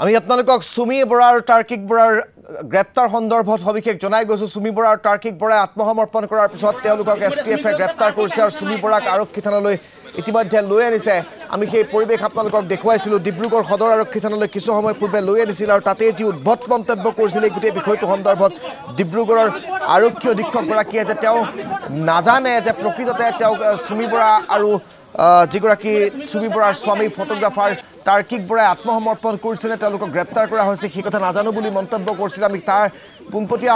আমি আপোনালোকক সুমি বৰা আৰু তাৰ্কিক বৰাৰ গ্ৰেপ্তাৰ সন্দৰ্ভত সবিশেষ জনাই গৈছো। সুমি বৰা আৰু তাৰ্কিক বৰাই আত্মসমৰ্পণ কৰাৰ পিছত তেওঁলোকক এছটিএফে গ্ৰেপ্তাৰ কৰিছে আৰু সুমি বৰাক আৰক্ষী থানালৈ ইতিমধ্যে লৈ আনিছে। আমি সেই পৰিৱেশ আপোনালোকক দেখুৱাইছিলোঁ। ডিব্ৰুগড় সদৰ আৰক্ষী থানালৈ কিছু সময় পূৰ্বে লৈ আনিছিল আৰু তাতে যি উদ্ভট মন্তব্য কৰিছিল এই গোটেই বিষয়টো সন্দৰ্ভত ডিব্ৰুগড়ৰ আৰক্ষী অধীক্ষকগৰাকীয়ে যে তেওঁ নাজানে যে প্ৰকৃততে তেওঁ সুমি বৰা আৰু যিগৰাকী সুমি বৰাৰ স্বামী ফটোগ্ৰাফাৰ তাৰ্কিক বৰাই আত্মসমৰ্পণ কৰিছিলে, তেওঁলোকক গ্ৰেপ্তাৰ কৰা হৈছে সেই কথা নাজানো বুলি মন্তব্য কৰিছিল। আমি তাৰ পোনপটীয়া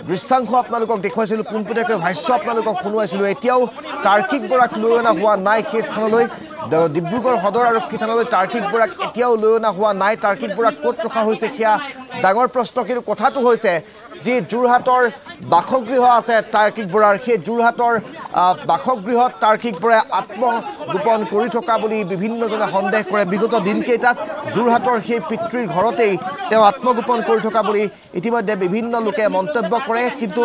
দৃশ্যাংশ আপোনালোকক দেখুৱাইছিলোঁ, পোনপটীয়াকৈ ভাষ্য আপোনালোকক শুনোৱাইছিলোঁ। এতিয়াও তাৰ্কিক বৰাক লৈ অনা হোৱা নাই সেই স্থানলৈ, ডিব্ৰুগড় সদৰ আৰক্ষী থানালৈ তাৰ্কিক বৰাক এতিয়াও লৈ অনা হোৱা নাই। তাৰ্কিক বৰাক ক'ত ৰখা হৈছে সেয়া ডাঙৰ প্ৰশ্ন। কিন্তু কথাটো হৈছে যি যোৰহাটৰ বাসগৃহ আছে তাৰ্কিক বৰাৰ, সেই যোৰহাটৰ বাসগৃহত তাৰ্কিক বৰাই আত্মগোপন কৰি থকা বুলি বিভিন্নজনে সন্দেহ কৰে। বিগত দিনকেইটাত যোৰহাটৰ সেই পিতৃৰ ঘৰতেই তেওঁ আত্মগোপন কৰি থকা বুলি ইতিমধ্যে বিভিন্ন লোকে মন্তব্য কৰে। কিন্তু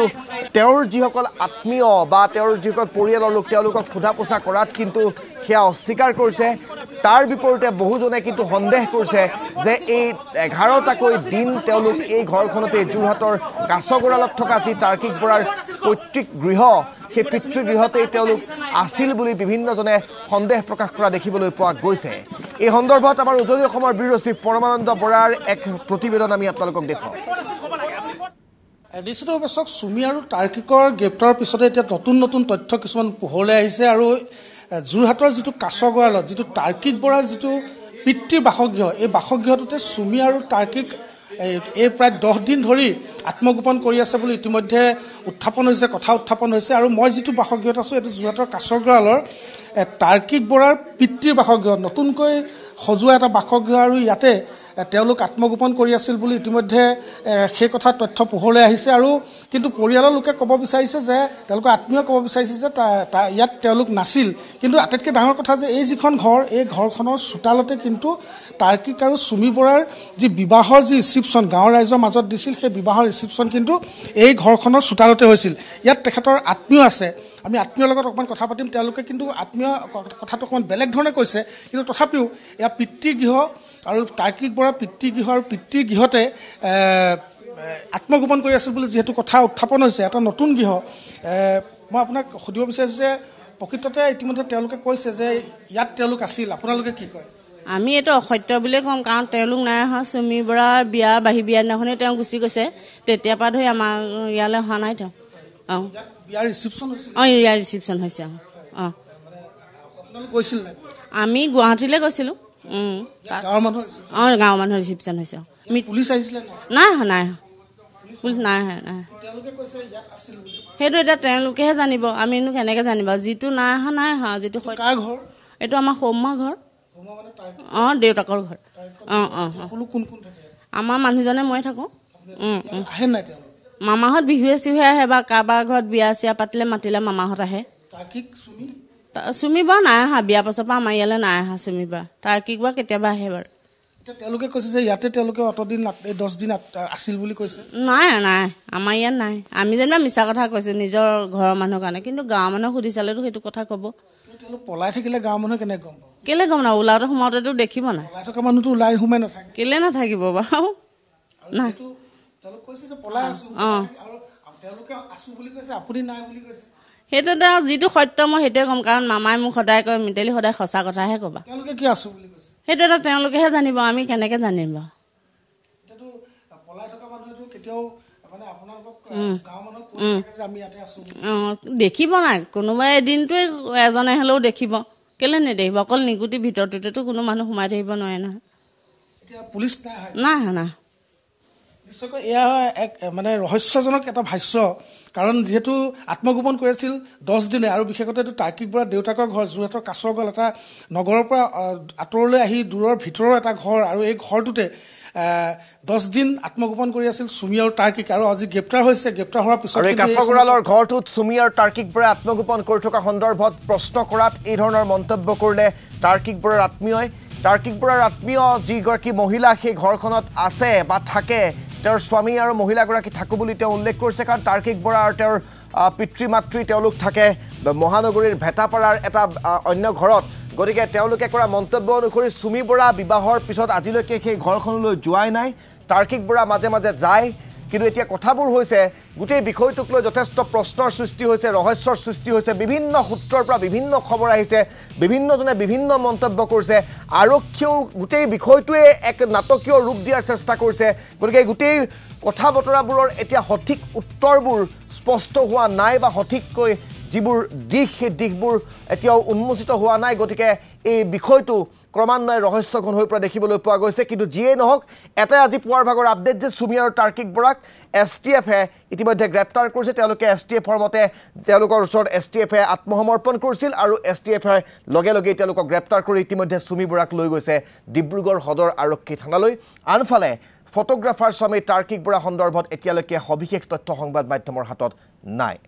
তেওঁৰ যিসকল আত্মীয় বা তেওঁৰ যিসকল পৰিয়ালৰ লোক তেওঁলোকক সোধা পোছা কৰাত কিন্তু সেয়া অস্বীকাৰ কৰিছে। তাৰ বিপৰীতে বহুজনে কিন্তু সন্দেহ কৰিছে যে এই 11টাকৈ দিন তেওঁলোক এই ঘৰখনতে যোৰহাটৰ কাছগড়ালত থকা যি তাৰ্কিক বৰাৰ পৈতৃক গৃহ সেই পিতৃগৃহতেই তেওঁলোক আছিল বুলি বিভিন্নজনে সন্দেহ প্ৰকাশ কৰা দেখিবলৈ পোৱা গৈছে। এই সন্দৰ্ভত আমাৰ উজনি অসমৰ ব্যুৰ চিফ পৰমানন্দ বৰাৰ এক প্ৰতিবেদন আমি আপোনালোকক দেখুৱাওঁ। নিশ্চিতভাৱে চাওক, সুমি আৰু তাৰ্কিকৰ গ্ৰেপ্তাৰৰ পিছতে এতিয়া নতুন তথ্য কিছুমান পোহৰলৈ আহিছে আৰু যোৰহাটৰ যিটো কাছগড়ালত যিটো তাৰ্কিক বৰাৰ যিটো পিতৃৰ বাসগৃহ, এই বাসগৃহটোতে সুমি আৰু তাৰ্কিক এই প্ৰায় 10 দিন ধৰি আত্মগোপন কৰি আছে বুলি ইতিমধ্যে উত্থাপন হৈছে, কথা উত্থাপন হৈছে। আৰু মই যিটো বাসগৃহত আছোঁ এইটো যোৰহাটৰ কাছগড়ালৰ তাৰ্কিক বৰাৰ পিতৃৰ বাসগৃহ, নতুনকৈ সজোৱা এটা বাসগৃহ আৰু ইয়াতে তেওঁলোক আত্মগোপন কৰি আছিল বুলি ইতিমধ্যে সেই কথা তথ্য পোহৰলৈ আহিছে। আৰু কিন্তু পৰিয়ালৰ লোকে ক'ব বিচাৰিছে যে তেওঁলোকৰ আত্মীয় ক'ব বিচাৰিছে যে ইয়াত তেওঁলোক নাছিল। কিন্তু আটাইতকৈ ডাঙৰ কথা যে এই যিখন ঘৰ, এই ঘৰখনৰ চোতালতে কিন্তু তাৰ্কিক আৰু সুমি বৰাৰ যি বিবাহৰ যি ৰিচিপশ্যন গাঁৱৰ ৰাইজৰ মাজত দিছিল, সেই বিবাহৰ ৰিচিপশ্যন কিন্তু এই ঘৰখনৰ চোতালতে হৈছিল। ইয়াত তেখেতৰ আত্মীয় আছে, আমি আত্মীয়ৰ লগত অকণমান কথা পাতিম। তেওঁলোকে কিন্তু আত্মীয় কথাটো অকণমান বেলেগ ধৰণে কৈছে, কিন্তু তথাপিও এয়া পিতৃগৃহ আৰু তাৰ্কিক বৰাৰ পিতৃগৃহ আৰু পিতৃগৃহতে আত্মগোপন কৰি আছিল বুলি যিহেতু কথা উত্থাপন হৈছে, এটা নতুন গৃহ। মই আপোনাক সুধিব বিচাৰিছোঁ যে প্ৰকৃততে ইতিমধ্যে তেওঁলোকে কৈছে যে ইয়াত তেওঁলোক আছিল, আপোনালোকে কি কয়? আমি এইটো অসত্য বুলিয়ে ক'ম, কাৰণ তেওঁলোক নাই অহা। সুমি বৰাৰ বিয়া বিয়া দিনাখনেই তেওঁ গুচি গৈছে, তেতিয়াৰ পৰা ধৰি আমাৰ ইয়ালৈ অহা নাই তেওঁ। ইয়াৰ ৰিচিপশ্যন হৈছে। গৈছিল আমি গুৱাহাটীলৈ গৈছিলোঁ। গাঁৱৰ মানুহৰ ৰিচিপশ্যন হৈছে। পুলিচ আহিছিলে? নাই পুলিচ নাই। সেইটো এতিয়া তেওঁলোকেহে জানিব, আমিনো কেনেকৈ জানিব। যিটো নাই অহা যিটো এইটো আমাৰ সৌমা ঘৰ, দেউতাকৰ ঘৰ। আমাৰ মানুহজনে মই থাকোঁ। মামাহঁত বিহুৱে চিহুৱে আহে বা কাৰোবাৰ ঘৰত বিয়া চিয়া পাতিলে মাতিলে মামাহঁত আহে। সুমি বাৰু নাই অহা, বিয়াৰ পাছৰ পৰা আমাৰ ইয়ালৈ নাই অহা সুমি বৰা। তাৰ্কিক বৰা কেতিয়াবা আহে বাৰু। তেওঁলোকে কৈছে যে ইয়াতে তেওঁলোকে 10 দিন আছিল বুলি কৈছে। নাই আমাৰ ইয়াত নাই। আমি যেনিবা মিছা কথা কৈছোঁ নিজৰ ঘৰৰ মানুহৰ কাৰণে, কিন্তু গাঁৱৰ মানুহক সুধি চালেতো সেইটো কথা ক'ব। পলাই থাকিলে গাঁৱৰ মানুহে কেনেকৈ গম পাব? কেলে গম নাপাব? ওলাওঁতে সোমাওঁতেতো দেখিব নাই। পলাই থকা মানুহটো ওলাই সোমাই নাথাকে, কেলে নাথাকিব বাৰু? নাই সেইটো তেওঁ যিটো সত্য মই সেইটোৱে ক'ম, কাৰণ মামাই মোক সদায় কয় মিতালী সদায় সঁচা কথাহে ক'বা। সেইটো এটা তেওঁলোকেহে জানিব, আমি কেনেকৈ জানিম বাৰু? দেখিব নাই, কোনোবাই এদিনটোৱে এজনে হ'লেও দেখিব, কেলে নেদেখিব? অকল নিগুটি ভিতৰটোতেতো কোনো মানুহ সোমাই থাকিব নোৱাৰে নহয়। নাই নিশ্চয়কৈ এয়া এক মানে ৰহস্যজনক এটা ভাষ্য, কাৰণ যিহেতু আত্মগোপন কৰিছিল 10 দিনে, আৰু বিশেষতে এইটো তাৰ্কিক বৰা দেউতাকৰ ঘৰ যোৰহাটৰ কাছগড়, এটা নগৰৰ পৰা আঁতৰলৈ আহি দূৰৰ ভিতৰৰ এটা ঘৰ, আৰু এই ঘৰটোতে 10 দিন আত্মগোপন কৰি আছিল সুমি আৰু তাৰ্কিক। আৰু আজি গ্ৰেপ্তাৰ হৈছে, গ্ৰেপ্তাৰ হোৱাৰ পিছত কাছগড়ালৰ ঘৰটোত সুমি আৰু তাৰ্কিক বৰাই আত্মগোপন কৰি থকা সন্দৰ্ভত প্ৰশ্ন কৰাত এই ধৰণৰ মন্তব্য কৰিলে তাৰ্কিক বৰাৰ আত্মীয়ই। তাৰ্কিক বৰাৰ আত্মীয় যিগৰাকী মহিলা সেই ঘৰখনত আছে বা থাকে, তেওঁৰ স্বামী আৰু মহিলাগৰাকী থাকোঁ বুলি তেওঁ উল্লেখ কৰিছে। কাৰণ তাৰ্কিক বৰা আৰু তেওঁৰ পিতৃ মাতৃ তেওঁলোক থাকে মহানগৰীৰ ভেটাপাৰাৰ এটা অন্য ঘৰত, গতিকে তেওঁলোকে কৰা মন্তব্য অনুসৰি চুমি বৰা বিবাহৰ পিছত আজিলৈকে সেই ঘৰখনলৈ যোৱাই নাই তাৰ্কিক বৰা মাজে মাজে যায় কিন্তু এতিয়া কথাবোৰ হৈছে গোটেই বিষয়টোক লৈ যথেষ্ট প্ৰশ্নৰ সৃষ্টি হৈছে ৰহস্যৰ সৃষ্টি হৈছে বিভিন্ন সূত্ৰৰ পৰা বিভিন্ন খবৰ আহিছে বিভিন্নজনে বিভিন্ন মন্তব্য কৰিছে আৰক্ষীও গোটেই বিষয়টোৱে এক নাটকীয় ৰূপ দিয়াৰ চেষ্টা কৰিছে গতিকে গোটেই কথা বতৰাবোৰৰ এতিয়া সঠিক উত্তৰবোৰ স্পষ্ট হোৱা নাই বা সঠিককৈ যিবোৰ দিশ সেই দিশবোৰ এতিয়াও উন্মোচিত হোৱা নাই গতিকে এই বিষয়টো ক্ৰমান্বয়ে ৰহস্যঘন হৈ পৰা দেখিবলৈ পোৱা গৈছে কিন্তু যিয়ে নহওক এটাই আজি পুৱাৰ ভাগৰ আপডেট যে চুমি আৰু তাৰ্কিক বৰাক STFে ইতিমধ্যে গ্ৰেপ্তাৰ কৰিছে তেওঁলোকে STFৰ মতে তেওঁলোকৰ ওচৰত STFে আত্মসমৰ্পণ কৰিছিল আৰু STFে লগে লগে তেওঁলোকক গ্ৰেপ্তাৰ কৰি ইতিমধ্যে চুমি বৰাক লৈ গৈছে ডিব্ৰুগড় সদৰ আৰক্ষী থানালৈ আনফালে ফটোগ্ৰাফাৰ স্বামী তাৰ্কিক বৰা সন্দৰ্ভত এতিয়ালৈকে সবিশেষ তথ্য সংবাদ মাধ্যমৰ হাতত নাই